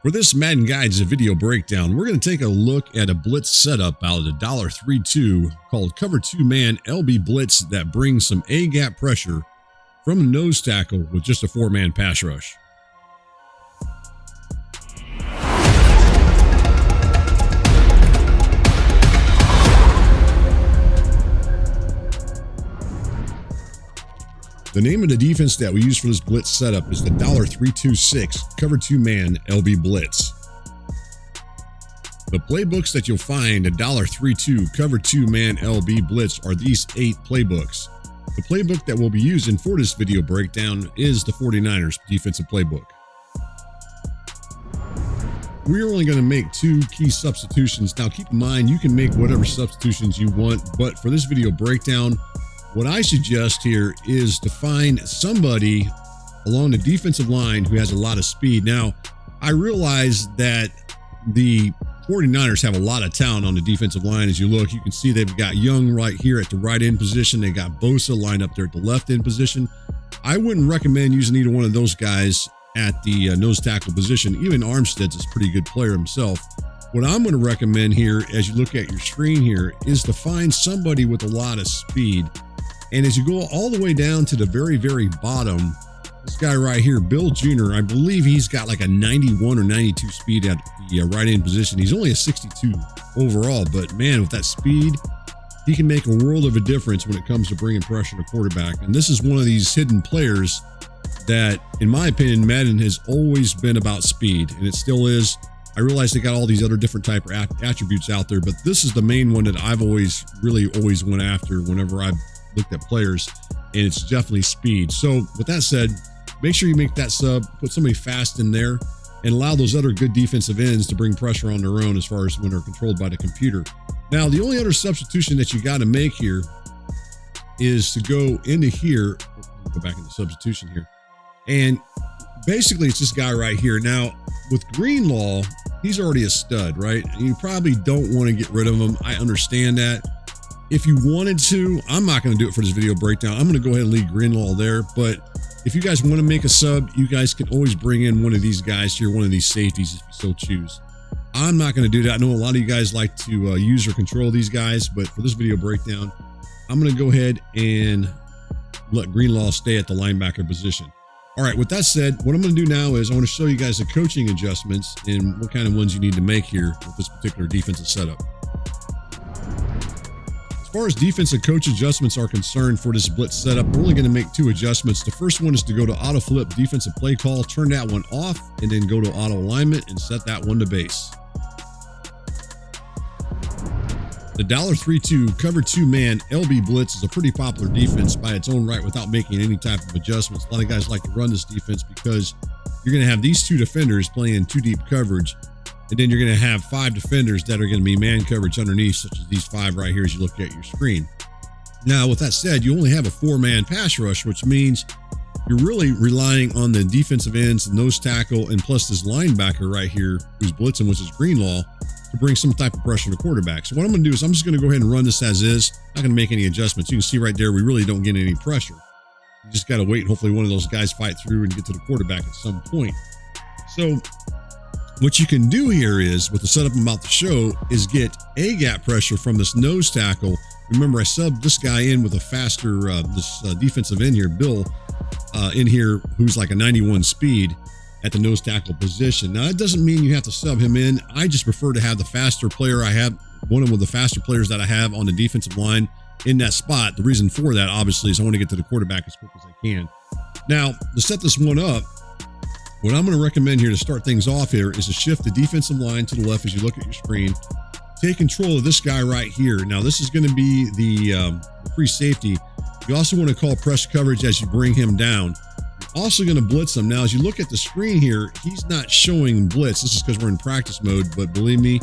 For this Madden Guides video breakdown, we're going to take a look at a blitz setup out of the $3.2 called Cover 2 Man LB Blitz that brings some A-gap pressure from a nose tackle with just a 4-man pass rush. The name of the defense that we use for this blitz setup is the $3.26 Cover 2 Man LB Blitz. The playbooks that you'll find at $3.2 Cover 2 Man LB Blitz are these 8 playbooks. The playbook that we'll be using for this video breakdown is the 49ers defensive playbook. We're only going to make 2 key substitutions. Now keep in mind, you can make whatever substitutions you want, but for this video breakdown, what I suggest here is to find somebody along the defensive line who has a lot of speed. Now, I realize that the 49ers have a lot of talent on the defensive line. As you look, you can see they've got Young right here at the right end position. They got Bosa lined up there at the left end position. I wouldn't recommend using either one of those guys at the nose tackle position. Even Armstead's a pretty good player himself. What I'm going to recommend here, as you look at your screen here, is to find somebody with a lot of speed. And as you go all the way down to the very, very bottom, this guy right here, Bill Jr., I believe he's got like a 91 or 92 speed at the right end position. He's only a 62 overall, but man, with that speed, he can make a world of a difference when it comes to bringing pressure to quarterback. And this is one of these hidden players that, in my opinion, Madden has always been about speed, and it still is. I realize they got all these other different type of attributes out there, but this is the main one that I've always went after whenever I've looked at players, and it's definitely speed. So with that said, make sure you make that sub, put somebody fast in there, and allow those other good defensive ends to bring pressure on their own as far as when they're controlled by the computer. Now, the only other substitution that you got to make here is to go into here, go back into substitution here, and basically it's this guy right here. Now, with Greenlaw, he's already a stud, right? And you probably don't want to get rid of him. I understand that. If you wanted to, I'm not going to do it for this video breakdown. I'm going to go ahead and leave Greenlaw there. But if you guys want to make a sub, you guys can always bring in one of these guys here, one of these safeties if you so choose. I'm not going to do that. I know a lot of you guys like to use or control these guys, but for this video breakdown, I'm going to go ahead and let Greenlaw stay at the linebacker position. All right, with that said, what I'm going to do now is I want to show you guys the coaching adjustments and what kind of ones you need to make here with this particular defensive setup. As far as defensive coach adjustments are concerned for this blitz setup, we're only going to make 2 adjustments. The first one is to go to auto flip defensive play call, turn that one off, and then go to auto alignment and set that one to base. The $3.2 Cover 2 Man LB Blitz is a pretty popular defense by its own right without making any type of adjustments. A lot of guys like to run this defense because you're going to have these 2 defenders playing 2 deep coverage. And then you're going to have 5 defenders that are going to be man coverage underneath, such as these 5 right here as you look at your screen. Now, with that said, you only have a 4-man pass rush, which means you're really relying on the defensive ends, the nose tackle, and plus this linebacker right here who's blitzing, which is Greenlaw, to bring some type of pressure to quarterback. So what I'm going to do is I'm just going to go ahead and run this as is. Not going to make any adjustments. You can see right there, we really don't get any pressure. You just got to wait. Hopefully one of those guys fight through and get to the quarterback at some point. So what you can do here is, with the setup I'm about to show, is get A-gap pressure from this nose tackle. Remember, I subbed this guy in with a faster, defensive end here, Bill, in here, who's like a 91 speed at the nose tackle position. Now, that doesn't mean you have to sub him in. I just prefer to have the faster player I have, one of the faster players that I have on the defensive line in that spot. The reason for that, obviously, is I want to get to the quarterback as quick as I can. Now, to set this one up, what I'm going to recommend here to start things off here is to shift the defensive line to the left as you look at your screen. Take control of this guy right here. Now, this is going to be the free safety. You also want to call press coverage as you bring him down. You're also going to blitz him. Now, as you look at the screen here, he's not showing blitz. This is because we're in practice mode, but believe me,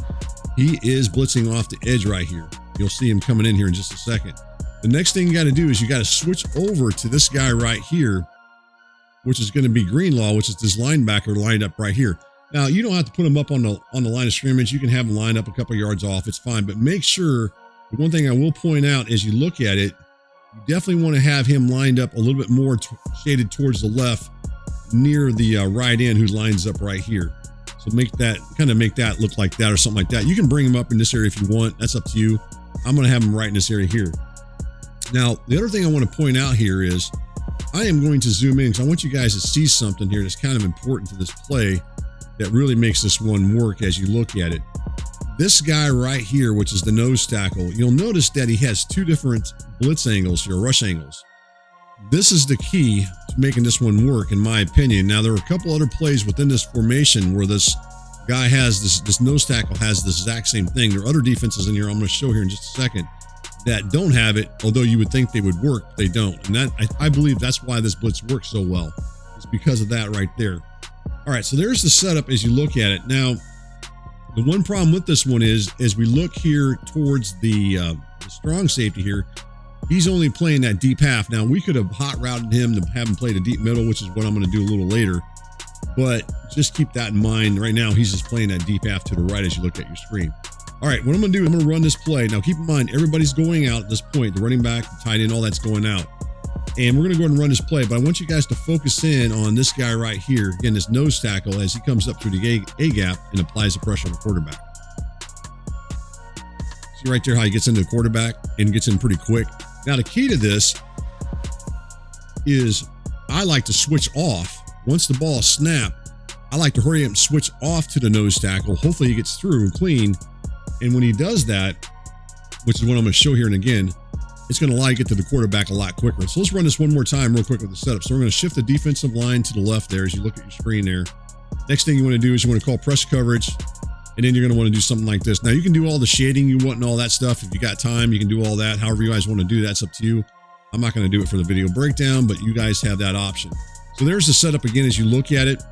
he is blitzing off the edge right here. You'll see him coming in here in just a second. The next thing you got to do is you got to switch over to this guy right here, which is going to be Greenlaw, which is this linebacker lined up right here. Now, you don't have to put him up on the line of scrimmage. You can have him lined up a couple yards off. It's fine. But make sure, the one thing I will point out as you look at it, you definitely want to have him lined up a little bit more shaded towards the left near the right end who lines up right here. So So make that look like that or something like that. You can bring him up in this area if you want. That's up to you. I'm going to have him right in this area here. Now, the other thing I want to point out here is I am going to zoom in because I want you guys to see something here that's kind of important to this play that really makes this one work as you look at it. This guy right here, which is the nose tackle, you'll notice that he has two different blitz angles here, rush angles. This is the key to making this one work, in my opinion. Now, there are a couple other plays within this formation where this guy has this nose tackle has the exact same thing. There are other defenses in here I'm going to show here in just a second that don't have it, although you would think they would work, they don't. And that I believe that's why this blitz works so well. It's because of that right there. All right, so there's the setup as you look at it. Now, the one problem with this one is, as we look here towards the strong safety here, he's only playing that deep half. Now, we could have hot routed him to have him play the deep middle, which is what I'm going to do a little later. But just keep that in mind. Right now, he's just playing that deep half to the right as you look at your screen. All right, what I'm going to do, I'm going to run this play. Now, keep in mind, everybody's going out at this point. The running back, the tight end, all that's going out. And we're going to go ahead and run this play. But I want you guys to focus in on this guy right here. Again, this nose tackle as he comes up through the A-gap and applies the pressure on the quarterback. See right there how he gets into the quarterback and gets in pretty quick. Now, the key to this is I like to switch off. Once the ball is snapped, I like to hurry up and switch off to the nose tackle. Hopefully he gets through clean. And when he does that, which is what I'm going to show here and again, it's going to allow you to get to the quarterback a lot quicker. So let's run this one more time real quick with the setup. So we're going to shift the defensive line to the left there as you look at your screen there. Next thing you want to do is you want to call press coverage, and then you're going to want to do something like this. Now, you can do all the shading you want and all that stuff. If you got time, you can do all that. However you guys want to do that's up to you. I'm not going to do it for the video breakdown, but you guys have that option. So there's the setup again as you look at it.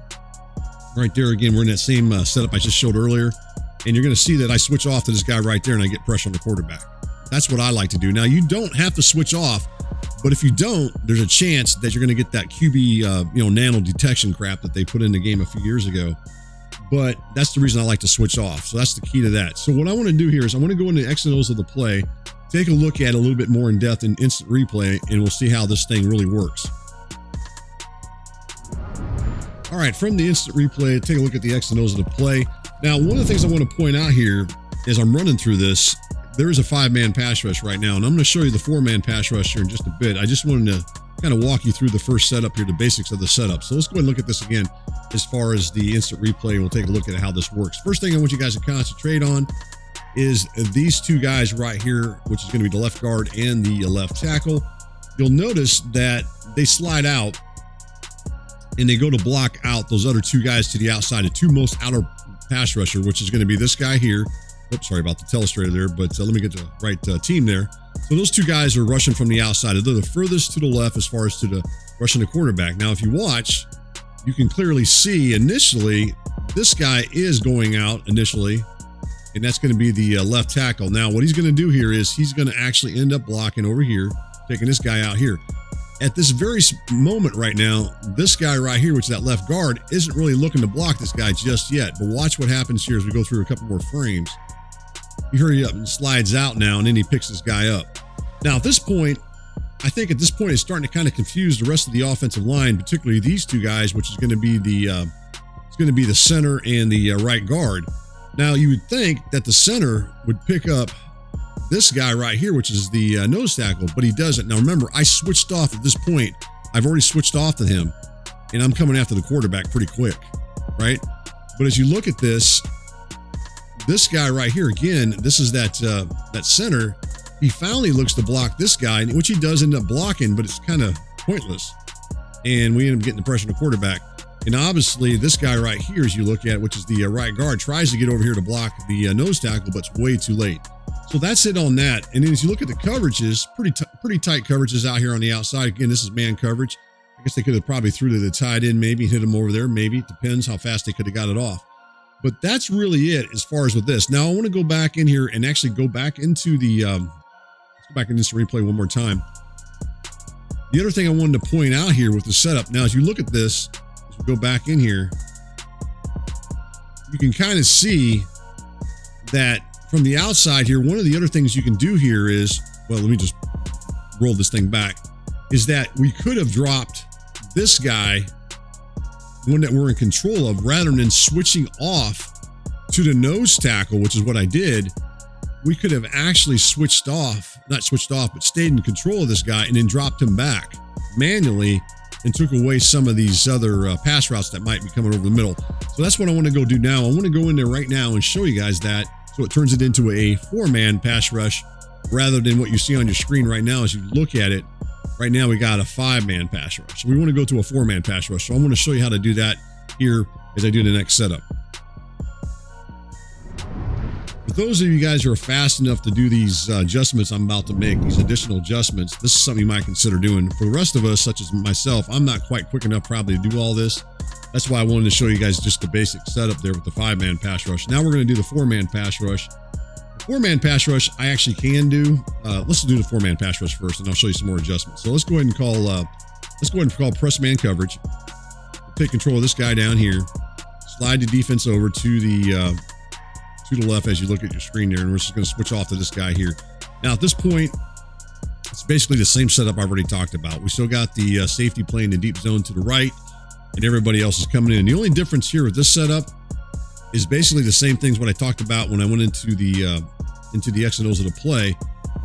Right there again, we're in that same setup I just showed earlier. And you're going to see that I switch off to this guy right there and I get pressure on the quarterback. That's what I like to do. Now, you don't have to switch off, but if you don't, there's a chance that you're going to get that QB, nano detection crap that they put in the game a few years ago. But that's the reason I like to switch off. So that's the key to that. So what I want to do here is I want to go into the X and O's of the play, take a look at it a little bit more in depth in instant replay, and we'll see how this thing really works. All right, from the instant replay, take a look at the X and O's of the play. Now, one of the things I want to point out here as I'm running through this, there is a 5-man pass rush right now, and I'm going to show you the 4-man pass rush here in just a bit. I just wanted to kind of walk you through the first setup here, the basics of the setup. So let's go ahead and look at this again as far as the instant replay, and we'll take a look at how this works. First thing I want you guys to concentrate on is these two guys right here, which is going to be the left guard and the left tackle. You'll notice that they slide out and they go to block out those other two guys to the outside, the two most outer pass rusher, which is going to be this guy here. Oops, sorry about the telestrator there, but let me get the right team there. So those two guys are rushing from the outside. They're the furthest to the left as far as to the rushing the quarterback. Now, if you watch, you can clearly see initially this guy is going out initially, and that's going to be the left tackle. Now, what he's going to do here is he's going to actually end up blocking over here, taking this guy out here. At this very moment right now, this guy right here, which is that left guard, isn't really looking to block this guy just yet. But watch what happens here as we go through a couple more frames. He hurries up and slides out now, and then he picks this guy up. Now, at this point, I think at this point it's starting to kind of confuse the rest of the offensive line, particularly these two guys, which is going to be the center and the right guard. Now, you would think that the center would pick up this guy right here, which is the nose tackle, but he doesn't. Now, remember, I switched off at this point. I've already switched off to him, and I'm coming after the quarterback pretty quick, right? But as you look at this guy right here, again, this is that center. He finally looks to block this guy, which he does end up blocking, but it's kind of pointless. And we end up getting the pressure on the quarterback. And obviously, this guy right here, as you look at, which is the right guard, tries to get over here to block the nose tackle, but it's way too late. So that's it on that. And then as you look at the coverages, pretty tight coverages out here on the outside. Again, this is man coverage. I guess they could have probably threw to the tight end, maybe hit him over there. Maybe it depends how fast they could have got it off. But that's really it as far as with this. Now I want to go back in here and actually go back into the, let's go back in this replay one more time. The other thing I wanted to point out here with the setup. Now, as you look at this, as we go back in here, you can kind of see that from the outside here, one of the other things you can do here is, well, let me just roll this thing back, is that we could have dropped this guy one that we're in control of, rather than switching off to the nose tackle, which is what I did, we could have actually switched off, not switched off, but stayed in control of this guy and then dropped him back manually and took away some of these other pass routes that might be coming over the middle. So that's what I want to go do now. I want to go in there right now and show you guys that, so it turns it into a 4-man pass rush rather than what you see on your screen right now as you look at it. Right now we got a 5-man pass rush. So we want to go to a 4-man pass rush. So I'm going to show you how to do that here as I do the next setup. For those of you guys who are fast enough to do these adjustments I'm about to make, these additional adjustments, this is something you might consider doing. For the rest of us, such as myself, I'm not quite quick enough probably to do all this. That's why I wanted to show you guys just the basic setup there with the 5-man pass rush. Now we're going to do the 4-man pass rush. The 4-man pass rush I actually can do. Let's do the 4-man pass rush first, and I'll show you some more adjustments. So let's go ahead and call press man coverage. Take control of this guy down here. Slide the defense over to the left as you look at your screen there, and we're just going to switch off to this guy here. Now at this point, it's basically the same setup I've already talked about. We still got the safety playing the deep zone to the right, and everybody else is coming in. The only difference here with this setup is basically the same things what I talked about when I went into the X and O's of the play.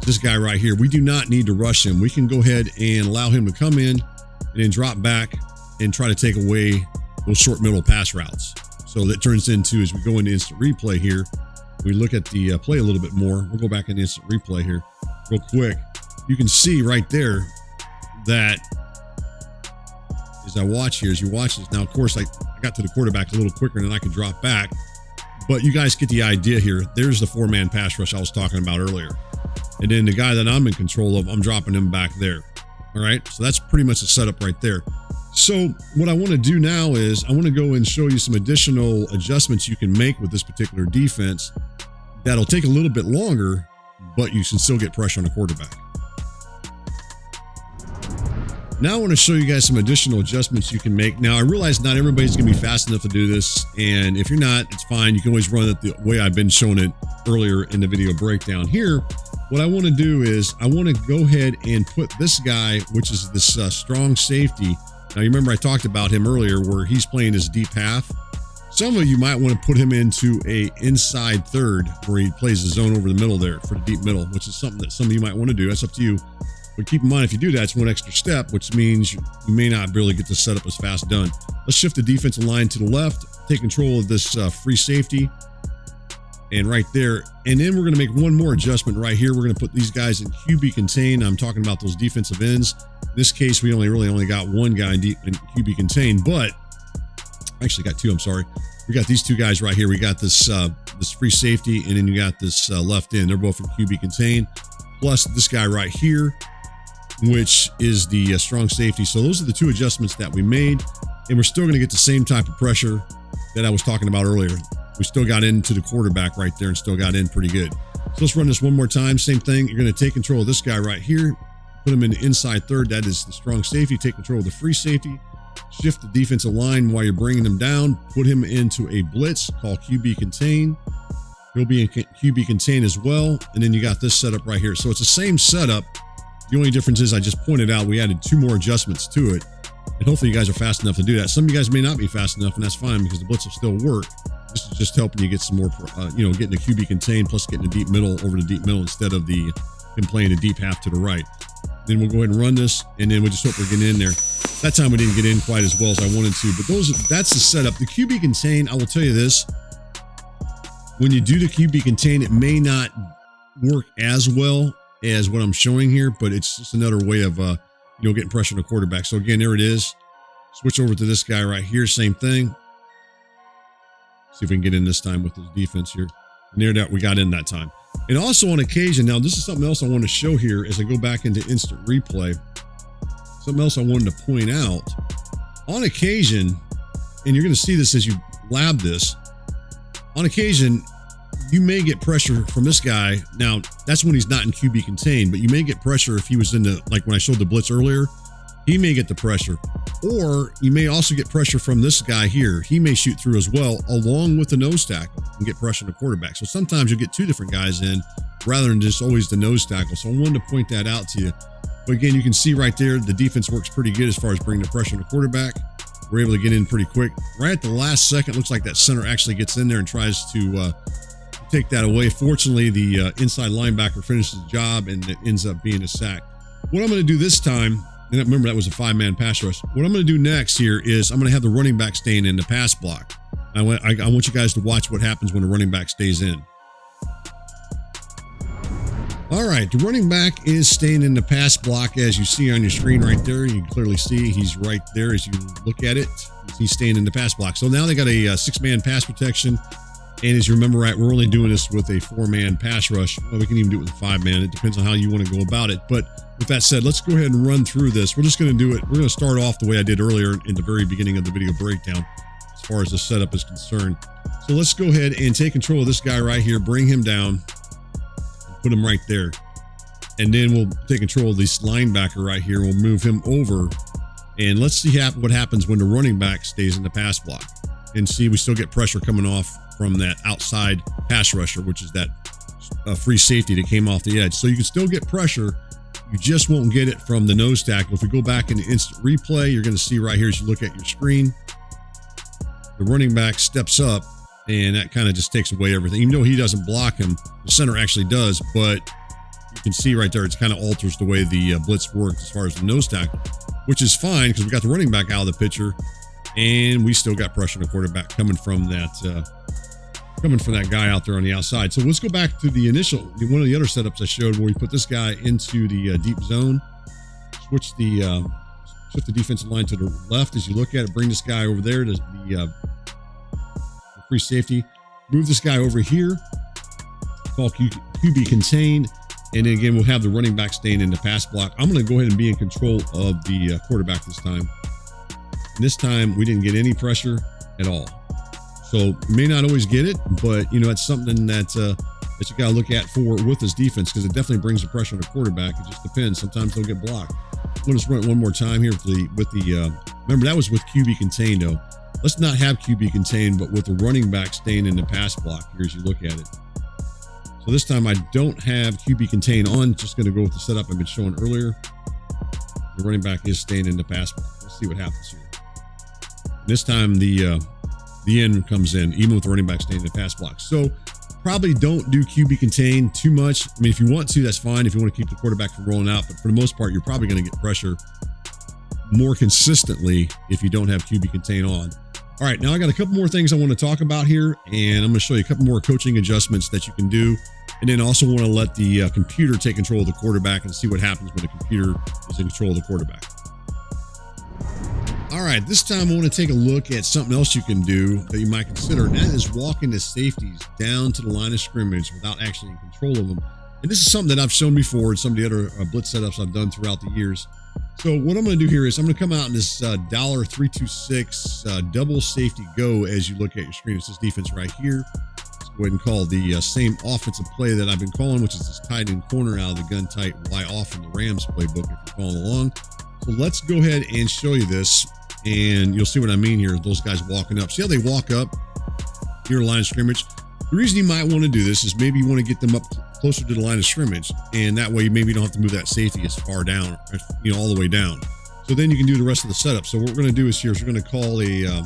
This guy right here, we do not need to rush him. We can go ahead and allow him to come in and then drop back and try to take away those short middle pass routes. So that turns into, as we go into instant replay here, we look at the play a little bit more. We'll go back into instant replay here real quick. You can see right there that as I watch here, as you watch this, now of course I got to the quarterback a little quicker than I can drop back, but you guys get the idea here. There's the 4-man pass rush I was talking about earlier. And then the guy that I'm in control of, I'm dropping him back there. All right, so that's pretty much the setup right there. So what I want to do now is I want to go and show you some additional adjustments you can make with this particular defense that'll take a little bit longer, but you can still get pressure on the quarterback. Now I want to show you guys some additional adjustments you can make. Now I realize not everybody's going to be fast enough to do this, and if you're not, it's fine. You can always run it the way I've been showing it earlier in the video breakdown here. What I want to do is I want to go ahead and put this guy, which is this strong safety. Now, you remember I talked about him earlier where he's playing his deep half. Some of you might want to put him into a inside third where he plays the zone over the middle there for the deep middle, which is something that some of you might want to do. That's up to you. But keep in mind, if you do that, it's one extra step, which means you may not really get the setup as fast done. Let's shift the defensive line to the left, take control of this free safety. And right there, and then we're going to make one more adjustment right here. We're going to put these guys in QB contain. I'm talking about those defensive ends. In this case, we really only got one guy in QB contain, but actually got two. I'm sorry. We got these two guys right here. We got this this free safety, and then you got this left end. They're both in QB contain, plus this guy right here, which is the strong safety. So those are the two adjustments that we made, and we're still going to get the same type of pressure that I was talking about earlier. We still got into the quarterback right there and still got in pretty good. So let's run this one more time. Same thing. You're going to take control of this guy right here, put him in the inside third. That is the strong safety. Take control of the free safety, shift the defensive line while you're bringing them down, put him into a blitz called QB contain. He'll be in QB contain as well. And then you got this setup right here. So it's the same setup. The only difference is I just pointed out we added two more adjustments to it. And hopefully you guys are fast enough to do that. Some of you guys may not be fast enough, and that's fine because the blitz will still work. This is just helping you get some more, getting the QB contain plus getting the deep middle over the deep middle instead of him playing the deep half to the right. Then we'll go ahead and run this, and then we'll just hope we're getting in there. That time we didn't get in quite as well as I wanted to, but that's the setup. The QB contain, I will tell you this. When you do the QB contain, it may not work as well as what I'm showing here, but it's just another way of getting pressure on the quarterback. So again, there it is. Switch over to this guy right here, same thing. See if we can get in this time with his defense here. And there that we got in that time. And also on occasion, now this is something else I want to show here as I go back into instant replay. Something else I wanted to point out. On occasion, and you're going to see this as you lab this, on occasion, you may get pressure from this guy. Now, that's when he's not in QB contain, but you may get pressure if he was in the, like when I showed the blitz earlier, he may get the pressure. Or you may also get pressure from this guy here. He may shoot through as well, along with the nose tackle and get pressure on the quarterback. So sometimes you'll get two different guys in rather than just always the nose tackle. So I wanted to point that out to you. But again, you can see right there, the defense works pretty good as far as bringing the pressure on the quarterback. we're able to get in pretty quick. Right at the last second, looks like that center actually gets in there and tries to take that away. Fortunately, the inside linebacker finishes the job, and it ends up being a sack. What I'm going to do this time, and remember that was a 5-man pass rush. What I'm going to do next here is I'm going to have the running back staying in the pass block. I want you guys to watch what happens when the running back stays in. All right, the running back is staying in the pass block, as you see on your screen right there. You can clearly see he's right there as you look at it. He's staying in the pass block. So now they got a 6-man pass protection. And as you remember, right, we're only doing this with a 4-man pass rush. Well, we can even do it with a 5-man. It depends on how you want to go about it. But with that said, let's go ahead and run through this. We're just going to do it. We're going to start off the way I did earlier in the very beginning of the video breakdown as far as the setup is concerned. So let's go ahead and take control of this guy right here, bring him down, put him right there. And then we'll take control of this linebacker right here. We'll move him over. And let's see what happens when the running back stays in the pass block. And see, we still get pressure coming off from that outside pass rusher, which is that free safety that came off the edge. So you can still get pressure. You just won't get it from the nose tackle. If we go back in the instant replay, you're going to see right here as you look at your screen, the running back steps up, and that kind of just takes away everything. Even though he doesn't block him, the center actually does, but you can see right there, it kind of alters the way the blitz worked as far as the nose tackle, which is fine because we got the running back out of the picture, and we still got pressure on the quarterback coming from that guy out there on the outside. So let's go back to the initial, one of the other setups I showed where we put this guy into the deep zone, shift the defensive line to the left as you look at it, bring this guy over there to the free safety, move this guy over here, call QB contain, and then again, we'll have the running back staying in the pass block. I'm going to go ahead and be in control of the quarterback this time. And this time, we didn't get any pressure at all. So you may not always get it, but you know, it's something that you got to look at with this defense, because it definitely brings the pressure on the quarterback. It just depends. Sometimes they'll get blocked. We'll just run it one more time here remember that was with QB contained though. Let's not have QB contained, but with the running back staying in the pass block here as you look at it. So this time I don't have QB contain on, just going to go with the setup I've been showing earlier. The running back is staying in the pass block. Let's see what happens here. And this time the end comes in, even with the running back staying in the pass block. So probably don't do QB contain too much. I mean, if you want to, that's fine. If you want to keep the quarterback from rolling out, but for the most part, you're probably going to get pressure more consistently if you don't have QB contain on. All right, now I got a couple more things I want to talk about here, and I'm going to show you a couple more coaching adjustments that you can do. And then also want to let the computer take control of the quarterback and see what happens when the computer is in control of the quarterback. All right, this time I want to take a look at something else you can do that you might consider, and that is walking the safeties down to the line of scrimmage without actually in control of them. And this is something that I've shown before in some of the other blitz setups I've done throughout the years. So what I'm going to do here is I'm going to come out in this $326 double safety go as you look at your screen. It's this defense right here. Let's go ahead and call the same offensive play that I've been calling, which is this tight end corner out of the gun tight Y off from the Rams playbook if you're following along. So let's go ahead and show you this, and you'll see what I mean here. Those guys walking up. See how they walk up your line of scrimmage? The reason you might want to do this is maybe you want to get them up closer to the line of scrimmage, and that way maybe you don't have to move that safety as far down, all the way down. So then you can do the rest of the setup. So what we're going to do is we're going to go ahead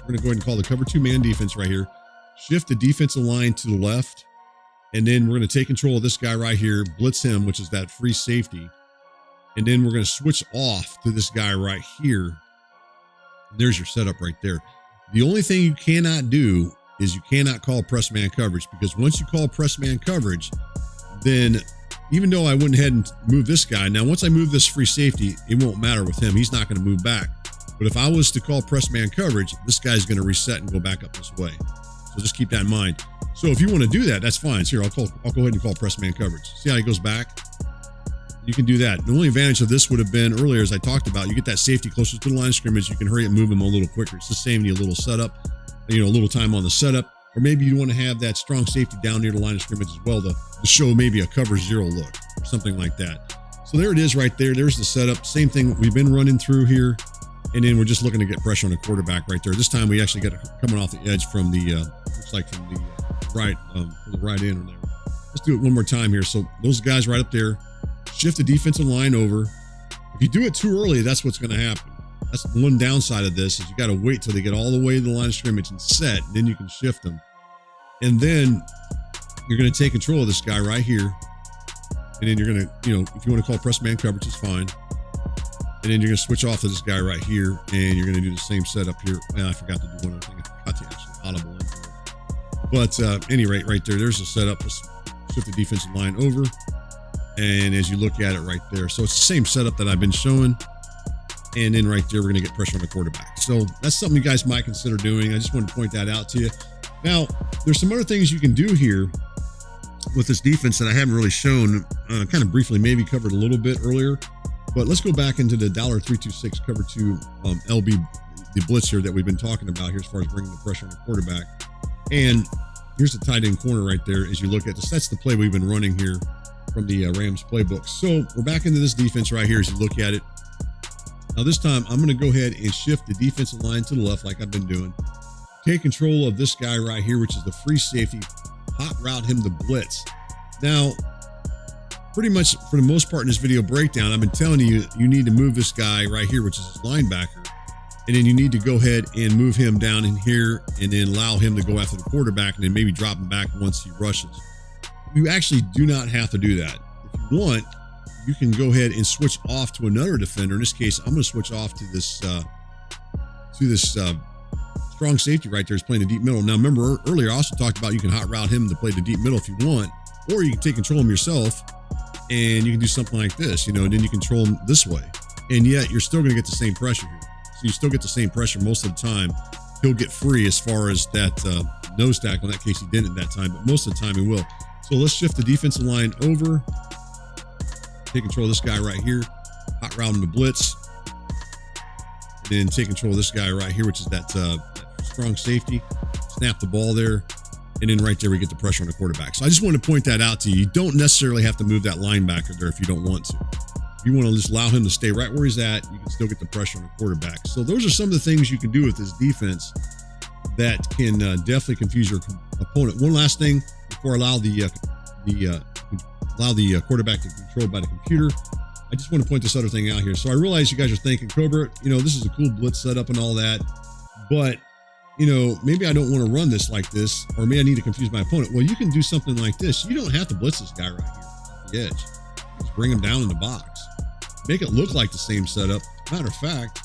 and call the cover 2-man defense right here, shift the defensive line to the left, and then we're going to take control of this guy right here, blitz him, which is that free safety, and then we're going to switch off to this guy right here. There's your setup right there. The only thing you cannot do is you cannot call press man coverage, because once you call press man coverage, then even though I went ahead and moved this guy, now once I move this free safety, it won't matter with him. He's not going to move back. But if I was to call press man coverage, this guy's going to reset and go back up this way. So just keep that in mind. So if you want to do that, that's fine. So here, I'll go ahead and call press man coverage. See how he goes back? You can do that. The only advantage of this would have been earlier, as I talked about, you get that safety closer to the line of scrimmage. You can hurry up and move him a little quicker. It's just saving you a little setup, a little time on the setup. Or maybe you want to have that strong safety down near the line of scrimmage as well to show maybe a cover 0 look or something like that. So there it is right there. There's the setup. Same thing we've been running through here. And then we're just looking to get pressure on the quarterback right there. This time we actually got it coming off the edge from the, looks like from the right end there. Let's do it one more time here. So those guys right up there, shift the defensive line over. If you do it too early, that's what's going to happen. That's one downside of this, is you got to wait till they get all the way to the line of scrimmage and set, and then you can shift them. And then you're going to take control of this guy right here. And then you're going to, if you want to call press man coverage, it's fine. And then you're going to switch off to this guy right here, and you're going to do the same setup here. Well, I forgot to do one other thing. I forgot to actually audible into it. But at any rate, right there, there's a setup. Let's shift the defensive line over. And as you look at it right there, so it's the same setup that I've been showing. And then right there, we're going to get pressure on the quarterback. So that's something you guys might consider doing. I just wanted to point that out to you. Now, there's some other things you can do here with this defense that I haven't really shown, kind of briefly, maybe covered a little bit earlier. But let's go back into the $326 cover 2 LB, the blitz here that we've been talking about here as far as bringing the pressure on the quarterback. And here's the tight end corner right there. As you look at this, that's the play we've been running here from the Rams playbook. So we're back into this defense right here as you look at it. Now this time, I'm going to go ahead and shift the defensive line to the left like I've been doing. Take control of this guy right here, which is the free safety. Hot route him the blitz. Now, pretty much for the most part in this video breakdown, I've been telling you, you need to move this guy right here, which is his linebacker. And then you need to go ahead and move him down in here and then allow him to go after the quarterback and then maybe drop him back once he rushes. You actually do not have to do that. If you want, you can go ahead and switch off to another defender. In this case, I'm going to switch off to this strong safety right there is playing the deep middle. Now, remember earlier, I also talked about you can hot route him to play the deep middle if you want, or you can take control of him yourself and you can do something like this, and then you control him this way. And yet you're still going to get the same pressure here. So you still get the same pressure most of the time. He'll get free as far as that nose tackle. In that case, he didn't at that time, but most of the time he will. So let's shift the defensive line over. Take control of this guy right here. Hot route him to blitz. And then take control of this guy right here, which is that strong safety. Snap the ball there. And then right there, we get the pressure on the quarterback. So I just want to point that out to you. You don't necessarily have to move that linebacker there if you don't want to. If you want to just allow him to stay right where he's at, you can still get the pressure on the quarterback. So those are some of the things you can do with this defense that can definitely confuse your opponent. One last thing before I allow the quarterback to be controlled by the computer. I just want to point this other thing out here. So I realize you guys are thinking, Cobra, this is a cool blitz setup and all that, but maybe I don't want to run this like this, or maybe I need to confuse my opponent. Well, you can do something like this. You don't have to blitz this guy right here off the edge. Just bring him down in the box. Make it look like the same setup. Matter of fact,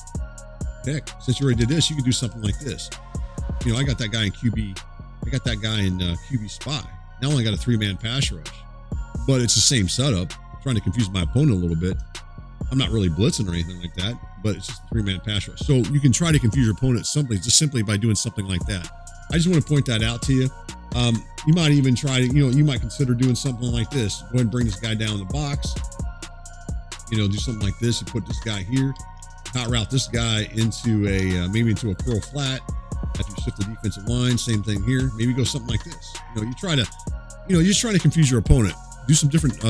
heck, since you already did this, you can do something like this. I got that guy in QB. I got that guy in QB spy. Now I only got a 3-man pass rush, but it's the same setup. I'm trying to confuse my opponent a little bit. I'm not really blitzing or anything like that, but it's just a 3-man pass rush. So you can try to confuse your opponent simply by doing something like that. I just want to point that out to you. You might even try to, you might consider doing something like this. Go ahead and bring this guy down in the box. Do something like this. You put this guy here, hot route this guy into maybe into a curl flat. After you shift the defensive line, same thing here. Maybe go something like this. You're just trying to confuse your opponent. Do some different,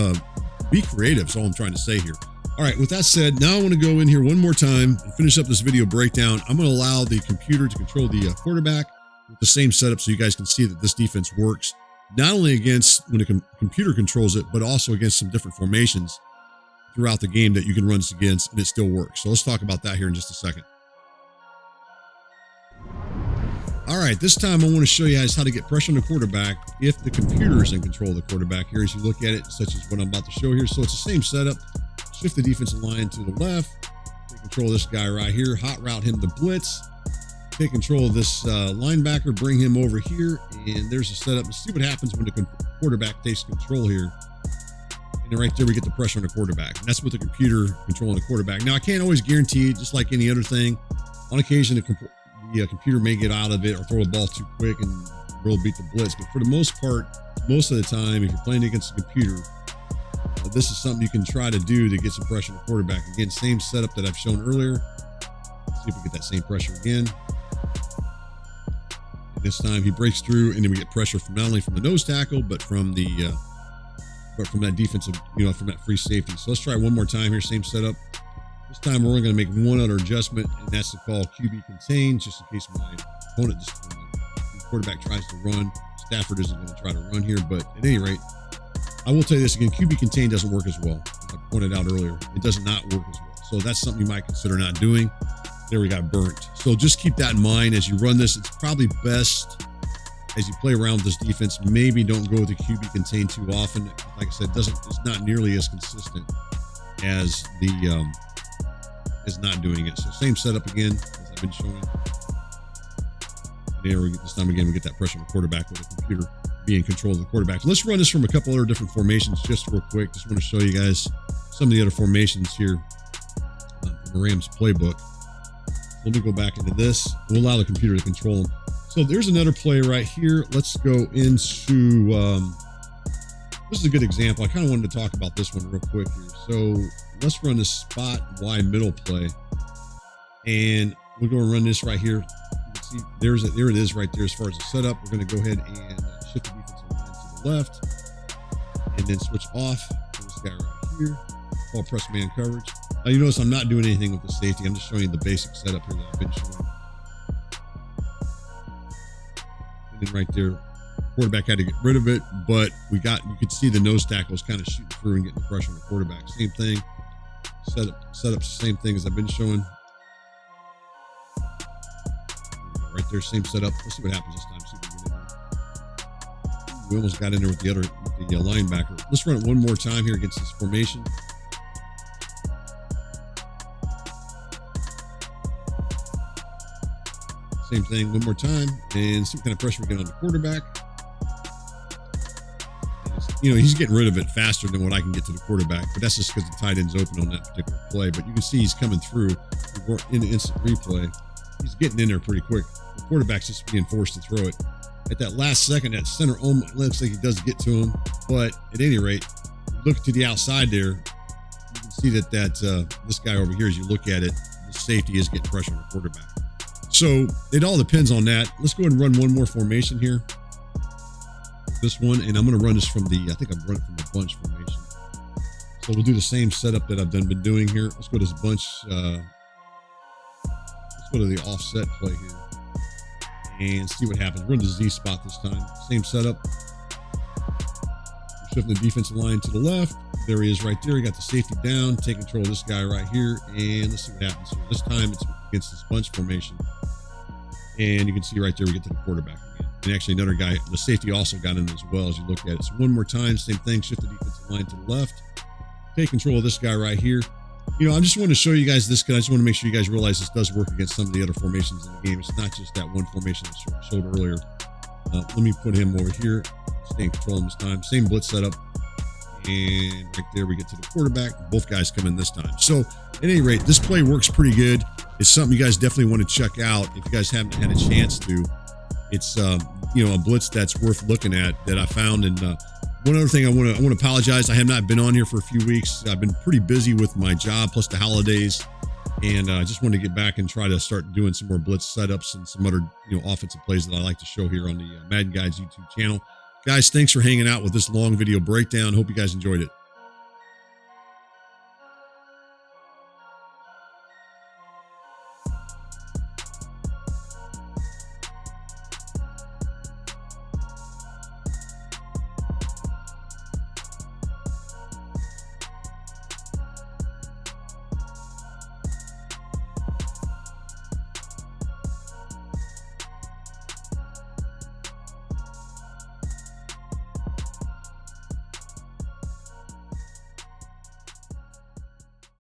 be creative is all I'm trying to say here. All right, with that said, now I want to go in here one more time and finish up this video breakdown. I'm going to allow the computer to control the quarterback with the same setup so you guys can see that this defense works, not only against when the computer controls it, but also against some different formations throughout the game that you can run this against, and it still works. So let's talk about that here in just a second. All right, this time I want to show you guys how to get pressure on the quarterback if the computer is in control of the quarterback here as you look at it, such as what I'm about to show here. So it's the same setup. Shift the defensive line to the left. Take control of this guy right here. Hot route him to blitz. Take control of this linebacker. Bring him over here. And there's a setup. Let's see what happens when the quarterback takes control here. And then right there, we get the pressure on the quarterback. And that's with the computer controlling the quarterback. Now, I can't always guarantee it, just like any other thing. On occasion, the computer may get out of it or throw a ball too quick and really beat the blitz. But for the most part, most of the time, if you're playing against the computer, this is something you can try to do to get some pressure on the quarterback. Again, same setup that I've shown earlier. Let's see if we get that same pressure again. And this time he breaks through, and then we get pressure from not only from the nose tackle, but from the from that defensive, from that free safety. So let's try one more time here. Same setup. This time we're only going to make one other adjustment, and that's to call QB contain, just in case my opponent, the quarterback tries to run. Stafford isn't going to try to run here, but at any rate, I will tell you this again, QB contain doesn't work as well. As I pointed out earlier, it does not work as well. So that's something you might consider not doing. There we got burnt. So just keep that in mind as you run this. It's probably best as you play around with this defense, maybe don't go with the QB contain too often. Like I said, it's not nearly as consistent as the as not doing it. So same setup again as I've been showing. There we get this time again. We get that pressure on the quarterback with the computer being in control of the quarterback. Let's run this from a couple other different formations just real quick. Just want to show you guys some of the other formations here from the Rams playbook. Let me go back into this. We'll allow the computer to control them. So there's another play right here. Let's go into, this is a good example. I kind of wanted to talk about this one real quick here. So let's run this spot Y middle play. And we're going to run this right here. You can see there it is right there as far as the setup. We're going to go ahead and shift the defensive line to the left. And then switch off to this guy right here. All press man coverage. Now you notice I'm not doing anything with the safety. I'm just showing you the basic setup here that I've been showing. And right there, quarterback had to get rid of it, but you could see the nose tackles kind of shooting through and getting the pressure on the quarterback. Same thing. Setup, same thing as I've been showing. Right there, same setup. Let's see what happens this time. See if we get in there. We almost got in there with the linebacker. Let's run it one more time here against this formation. Same thing, one more time, and see what kind of pressure we get on the quarterback. You know, he's getting rid of it faster than what I can get to the quarterback, but that's just because the tight end's open on that particular play. But you can see he's coming through in the instant replay. He's getting in there pretty quick. The quarterback's just being forced to throw it. At that last second, that center almost looks like he does get to him, but at any rate, look to the outside there. You can see that this guy over here, as you look at it, the safety is getting pressure on the quarterback. So it all depends on that. Let's go ahead and run one more formation here. This one, and I'm going to run this from I think I've run it from the bunch formation. So we'll do the same setup that I've been doing here. Let's go to this bunch. Let's go to the offset play here and see what happens. Run the Z spot this time. Same setup. We're shifting the defensive line to the left. There he is right there. He got the safety down. Take control of this guy right here. And let's see what happens here. This time it's against this bunch formation. And you can see right there, we get to the quarterback again. And actually another guy, the safety also got in as well as you look at it. So one more time, same thing, shift the defensive line to the left. Take control of this guy right here. You know, I just want to show you guys this because I just want to make sure you guys realize this does work against some of the other formations in the game. It's not just that one formation that I showed earlier. Let me put him over here. Stay in control this time. Same blitz setup. And right there, we get to the quarterback. Both guys come in this time. So at any rate, this play works pretty good. It's something you guys definitely want to check out if you guys haven't had a chance to. It's you know, a blitz that's worth looking at that I found. And one other thing, I want to apologize. I have not been on here for a few weeks. I've been pretty busy with my job plus the holidays, and I just wanted to get back and try to start doing some more blitz setups and some other offensive plays that I like to show here on the Madden Guys YouTube channel. Guys, thanks for hanging out with this long video breakdown. Hope you guys enjoyed it.